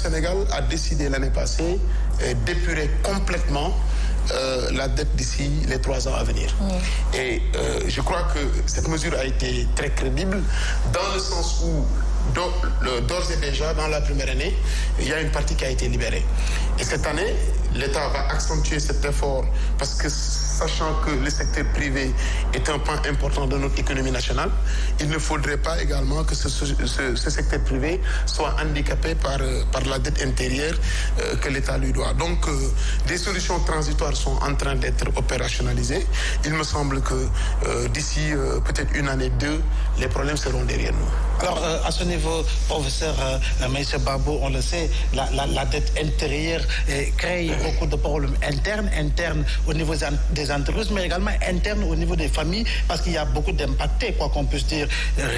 Sénégal a décidé l'année passée d'épurer complètement la dette d'ici les 3 ans à venir. Et je crois que cette mesure a été très crédible dans le sens où d'ores et déjà, dans la première année, il y a une partie qui a été libérée. Et cette année, l'État va accentuer cet effort parce que, sachant que le secteur privé est un pan important de notre économie nationale, il ne faudrait pas également que ce secteur privé soit handicapé par la dette intérieure que l'État lui doit. Donc, des solutions transitoires sont en train d'être opérationnalisées. Il me semble que d'ici peut-être une année, 2, les problèmes seront derrière nous. Alors, à ce niveau, professeur M. Babou, on le sait, la dette intérieure crée beaucoup de problèmes internes au niveau des entreprises, mais également internes au niveau des familles, parce qu'il y a beaucoup d'impactés, quoi qu'on puisse dire.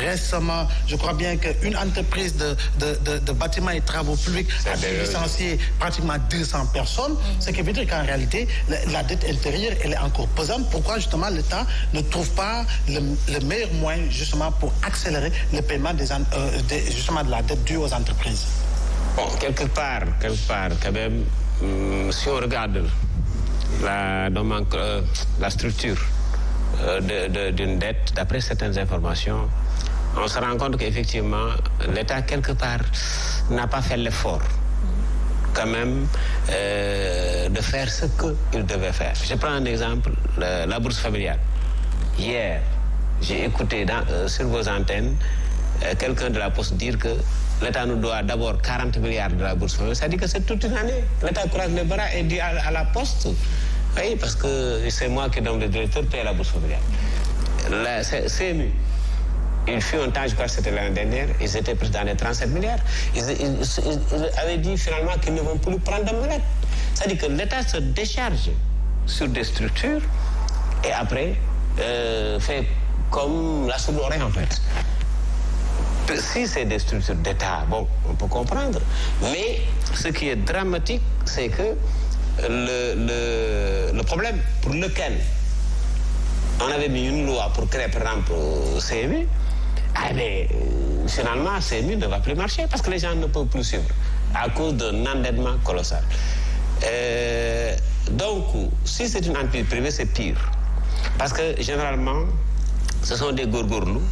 Récemment, je crois bien qu'une entreprise de bâtiments et travaux publics a dû licencier pratiquement 200 personnes, ce qui veut dire qu'en réalité, la dette intérieure, elle est encore pesante. Pourquoi, justement, l'État ne trouve pas le meilleur moyen, justement, pour accélérer le paiement justement de la dette due aux entreprises? Bon, quelque part, quand même, si on regarde la structure d'une dette, d'après certaines informations, on se rend compte qu'effectivement, l'État, quelque part, n'a pas fait l'effort, quand même, de faire ce qu'il devait faire. Je prends un exemple, la bourse familiale. Hier, j'ai écouté sur vos antennes quelqu'un de la Poste dire que l'État nous doit d'abord 40 milliards de la bourse familiale. Ça dit que c'est toute une année. L'État croise les bras et dit à la Poste, oui, parce que c'est moi qui donne le directeur paye la bourse familiale. La CMU, il fut un temps, je crois que c'était l'année dernière, ils étaient pris dans les 37 milliards. Ils avaient dit finalement qu'ils ne vont plus prendre de monnaie. C'est-à-dire que l'État se décharge sur des structures et après fait comme la sourde-oreille en fait. Si c'est des structures d'État, bon, on peut comprendre. Mais ce qui est dramatique, c'est que le problème pour lequel on avait mis une loi pour créer, par exemple, CMU, mais finalement, CMU ne va plus marcher parce que les gens ne peuvent plus suivre à cause d'un endettement colossal. Donc, si c'est une entreprise privée, c'est pire. Parce que généralement, ce sont des gourgourlous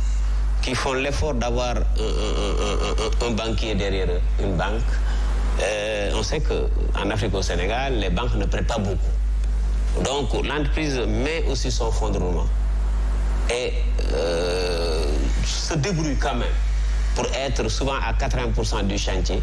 qui font l'effort d'avoir un banquier derrière eux, une banque. On sait qu'en Afrique, au Sénégal, les banques ne prêtent pas beaucoup. Donc, l'entreprise met aussi son fonds de roulement et se débrouille quand même pour être souvent à 80% du chantier